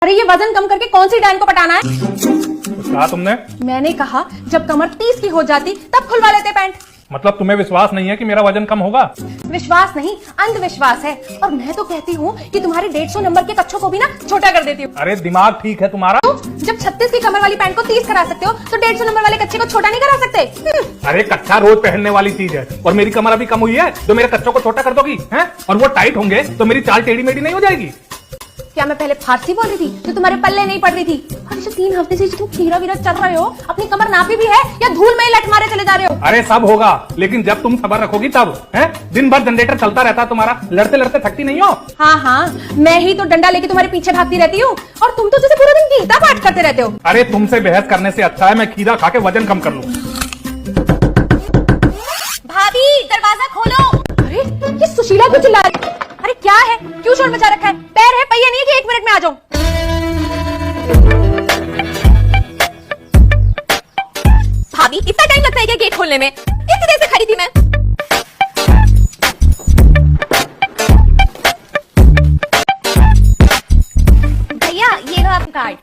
अरे ये वजन कम करके कौन सी डायन को पटाना है? कहा तुमने? मैंने कहा जब कमर 30 की हो जाती तब खुलवा लेते पैंट। मतलब तुम्हें विश्वास नहीं है कि मेरा वजन कम होगा? विश्वास नहीं, अंधविश्वास है। और मैं तो कहती हूँ कि तुम्हारे 150 नंबर के कच्छों को भी ना छोटा कर देती हूँ। अरे दिमाग ठीक है तुम्हारा? जब 36 की कमर वाली पैंट को 30 करा सकते हो तो 150 नंबर वाले कच्चे को छोटा नहीं करा सकते? अरे कच्चा रोज पहनने वाली चीज है और मेरी कमर अभी कम हुई है तो मेरे कच्चों को छोटा कर दोगी हैं? और वो टाइट होंगे तो मेरी चाल टेढ़ी मेढ़ी नहीं हो जाएगी? क्या मैं पहले फारसी बोल रही थी तो तुम्हारे पल्ले नहीं पड़ रही थी? अरे जो 3 हफ्ते से तुम खीरा वीरा चल रहे हो, अपनी कमर नापी भी है या धूल में ही लट मारे चले जा रहे हो? अरे सब होगा, लेकिन जब तुम सब्र रखोगी तब। हैं? दिन भर जनरेटर चलता रहता है तुम्हारा, लड़ते लड़ते थकती नहीं हो? हाँ, मैं ही तो डंडा लेके तुम्हारे पीछे भागती रहती हूँ और तुम तो जैसे पूरा दिन गीता पाठ करते रहते हो। अरे तुमसे बहस करने से अच्छा है मैं खीरा खा के वजन कम कर लूं। भाभी दरवाजा खोलो। अरे ये सुशीला क्यों चिल्ला रही है? अरे क्या है, क्यों शोर मचा रखा है? पैर है, पहिया नहीं है कि 1 मिनट में आ जाऊं? भाभी इतना टाइम लगता है क्या गेट खोलने में? इतनी देर से खड़ी थी मैं। भैया ये लो आपका कार्ड।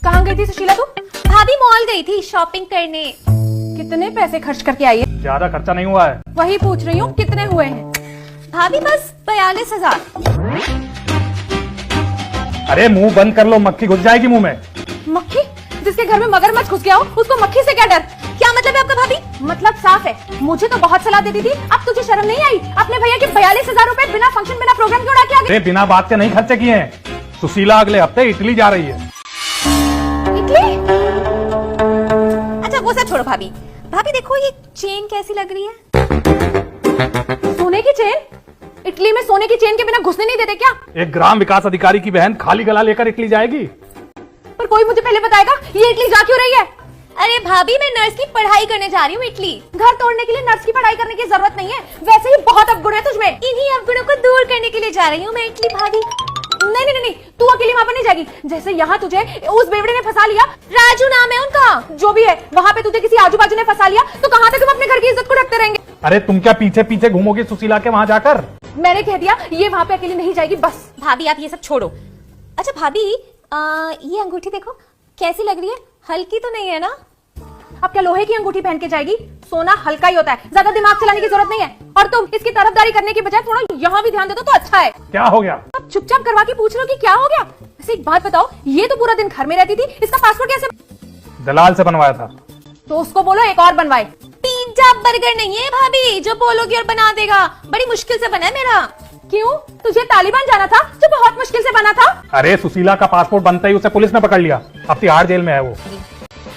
कहाँ गई थी सुशीला तू? भाभी मॉल गई थी शॉपिंग करने। कितने पैसे खर्च करके आई है? ज्यादा खर्चा नहीं हुआ है। वही पूछ रही हूँ, कितने हुए हैं? भाभी बस 42,000। अरे मुंह बंद कर लो, मक्खी घुस जाएगी मुंह में। मक्खी? जिसके घर में मगरमच्छ घुस गया हो उसको मक्खी से क्या डर? क्या मतलब है आपका भाभी? मतलब साफ है, मुझे तो बहुत सलाह देती थी, अब तुझे शर्म नहीं आई? अपने भैया के 42,000 रुपए बिना फंक्शन बिना प्रोग्राम के उड़ा के आ गई। अरे बिना बात के नहीं खर्चे किए हैं। सुशीला अगले हफ्ते इटली जा रही है। इटली? अच्छा वो सब छोड़ो भाभी। भाभी देखो ये चेन कैसी लग रही है? सोने की चेन? इटली में सोने की चेन के बिना घुसने नहीं देते क्या? एक ग्राम विकास अधिकारी की बहन खाली गला लेकर इटली जाएगी? पर कोई मुझे पहले बताएगा ये इटली जा क्यों रही है? अरे भाभी मैं नर्स की पढ़ाई करने जा रही हूँ इटली। घर तोड़ने के लिए नर्स की पढ़ाई करने की जरूरत नहीं है, वैसे ही बहुत अवगुण है तुझमें। इन्हीं अवगुणों को दूर करने के लिए जा रही हूँ मैं इटली भाभी। नहीं, तू अकेली वहाँ पर नहीं जाएगी। जैसे यहाँ तुझे उस बेवड़े ने फंसा लिया, राजू नाम है उनका, जो भी है, वहाँ पे तुझे किसी आजू बाजू ने फंसा लिया तो कहाँ तक तुम अपने घर की इज्जत को रखते रहेंगे? अरे तुम क्या पीछे पीछे घूमोगी सुशीला के वहाँ जाकर? मैंने कह दिया ये वहाँ पे अकेली नहीं जाएगी बस। भाभी आप ये सब छोड़ो। अच्छा भाभी ये अंगूठी देखो कैसी लग रही है? हल्की तो नहीं है ना? अब क्या लोहे की अंगूठी पहन के जाएगी? सोना हल्का ही होता है, ज्यादा दिमाग चलाने की जरूरत नहीं है। और तुम इसकी तरफदारी करने की बजाय थोड़ा यहाँ भी ध्यान दे दो तो अच्छा है। क्या हो गया? अब चुपचाप करवा के पूछ लो कि क्या हो गया। वैसे एक बात बताओ, ये तो पूरा दिन घर में रहती थी, इसका पासपोर्ट कैसे? दलाल से बनवाया था। तो उसको बोलो एक और बनवाए। पिज्जा बर्गर नहीं है भाभी जो बोलोगी और बना देगा, बड़ी मुश्किल से बना है मेरा। क्यों, तुझे तालिबान जाना था जो बहुत मुश्किल से बना था? अरे सुशीला का पासपोर्ट बनते ही उसे पुलिस ने पकड़ लिया, अब तिहाड़ जेल में है वो।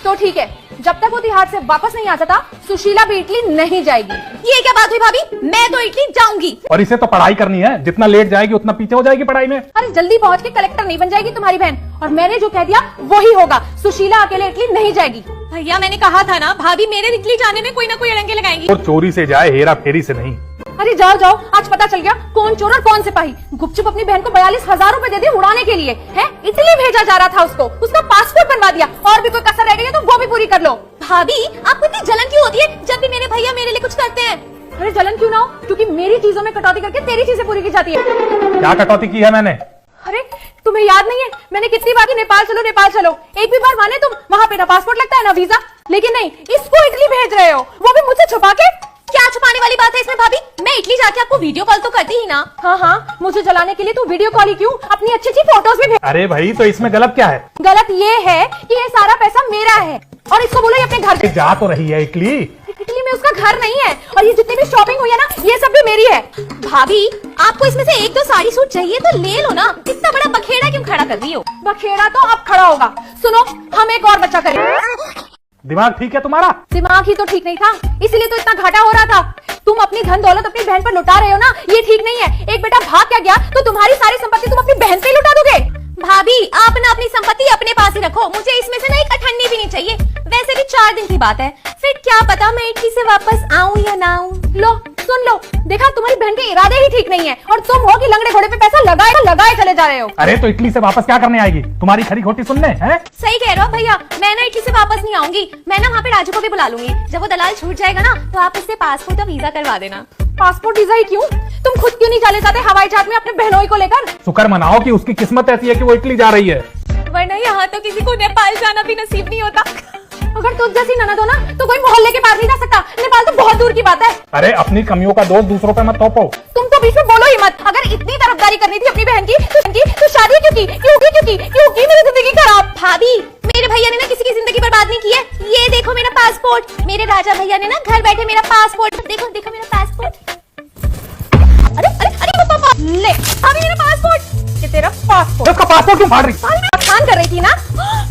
तो ठीक है, जब तक वो तिहाड़ से वापस नहीं आ जाता सुशीला भी इटली नहीं जाएगी। ये क्या बात हुई भाभी? मैं तो इटली जाऊंगी। और इसे तो पढ़ाई करनी है, जितना लेट जाएगी उतना पीछे हो जाएगी पढ़ाई में। अरे जल्दी पहुंच के कलेक्टर नहीं बन जाएगी तुम्हारी बहन। और मैंने जो कह दिया वही होगा, सुशीला अकेले इटली नहीं जाएगी। भैया मैंने कहा था ना, भाभी मेरे इटली जाने में कोई ना कोई अड़ंगे लगाएंगी। और चोरी से जाए, हेरा फेरी से नहीं। अरे जाओ, आज पता चल गया कौन चोर और कौन सिपाही। गुपचुप अपनी बहन को 42,000 रुपए दे दिए उड़ाने के लिए, है? इटली भेजा जा रहा था उसको, उसका पासपोर्ट बनवा दिया। और भी कोई कसर रह गई है तो वो भी पूरी कर लो। भाभी आपको इतनी जलन क्यों होती है जब भी मेरे भैया मेरे लिए कुछ करते हैं? अरे जलन क्यों ना हो, क्योंकि मेरी चीजों में कटौती करके तेरी चीजें पूरी की जाती है। क्या कटौती की है मैंने? अरे तुम्हें याद नहीं है मैंने कितनी बार नेपाल चलो, एक भी बार माने तुम? वहाँ पे ना पासपोर्ट लगता है ना वीजा, लेकिन नहीं, इसको इटली भेज रहे हो, वो भी मुझसे छुपा के। क्या छुपाने वाली बात है इसमें भाभी? मैं इटली जाके आपको वीडियो कॉल तो करती ही ना। हाँ, मुझे जलाने के लिए तू वीडियो कॉल ही क्यों, अपनी अच्छी फोटोज भी भेज। अरे भाई तो इसमें गलत क्या है? गलत ये है कि ये सारा पैसा मेरा है और इसको बोलो ये अपने घर जा तो रही है इटली। इटली में उसका घर नहीं है और ये जितनी भी शॉपिंग हुई है ना ये सब भी मेरी है। भाभी आपको इसमें से 1-2 साड़ी सूट चाहिए तो ले लो ना, इतना बड़ा बखेड़ा क्यों खड़ा कर रही हो? बखेड़ा तो अब खड़ा होगा। सुनो, हम एक और बच्चा करेंगे। दिमाग ठीक है तुम्हारा? दिमाग ही तो ठीक नहीं था, इसीलिए तो इतना घाटा हो रहा था। तुम अपनी धन दौलत अपनी बहन पर लुटा रहे हो ना, ये ठीक नहीं है। एक बेटा भाग क्या गया तो तुम्हारी सारी संपत्ति तुम अपनी बहन पे लुटा दोगे। भाभी आप ना अपनी संपत्ति अपने पास ही रखो, मुझे इसमें से ना एक अठन्नी भी नहीं चाहिए। वैसे भी 4 दिन की बात है, फिर क्या पता मैं इटली से वापस आऊं या ना आऊं। लो सुन लो, देखा तुम्हारी बहन के इरादे ही ठीक नहीं है और तुम हो कि लंगड़े घोड़े पे पैसा लगाए चले जा रहे हो। अरे तो इटली से वापस क्या करने आएगी? तुम्हारी खरी खोटी सुनने हैं? सही कह रहे हो भैया, मैं ना इटली से वापस नहीं आऊंगी। मैं ना वहाँ पे राजू को भी बुला लूंगी। जब वो दलाल छूट जाएगा ना तो आप उससे पासपोर्ट और वीजा करवा देना। पासपोर्ट वीजा ही क्यों? तुम खुद क्यों नहीं चले जाते हवाई जहाज में अपने बहनोई को लेकर? शुक्र मनाओ कि उसकी किस्मत ऐसी है कि वो इटली जा रही है। वरना यहाँ तो किसी को नेपाल जाना भी नसीब नहीं होता। अगर तुझ जैसी ननद हो ना तो कोई मोहल्ले के पास नहीं जा सकता। नेपाल तो बहुत दूर की बात है। अरे अपनी कमियों का दोष दूसरों पे मत थोपो। तुम तो बीच में बोलो ही मत। अगर इतनी तरफदारी करनी थी अपनी बहन की तो शादी क्यों की मेरी जिंदगी खराब? भाभी, मेरे भैया ने ना किसी की जिंदगी बर्बाद नहीं की है। ये देखो मेरा पासपोर्ट। मेरे राजा भैया ने ना घर बैठे मेरा पासपोर्ट देखो मेरा पासपोर्ट। अरे पापा ले भाभी मेरा पासपोर्ट। ये तेरा पासपोर्ट। उसका पासपोर्ट क्यों फाड़ रही? मैं खान कर रही थी ना।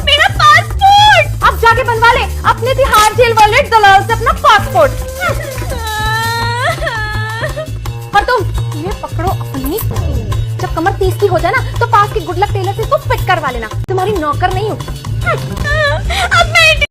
मेरा पासपोर्ट अब जाके बनवा ले अपने तिहाड़ जेल वाले दलाल से अपना पासपोर्ट। और तुम ये पकड़ो अपनी। जब कमर 30 की हो जाए ना तो पास के गुडलक टेलर से इसको फिट करवा लेना। तुम्हारी नौकर नहीं हूँ। अब मैं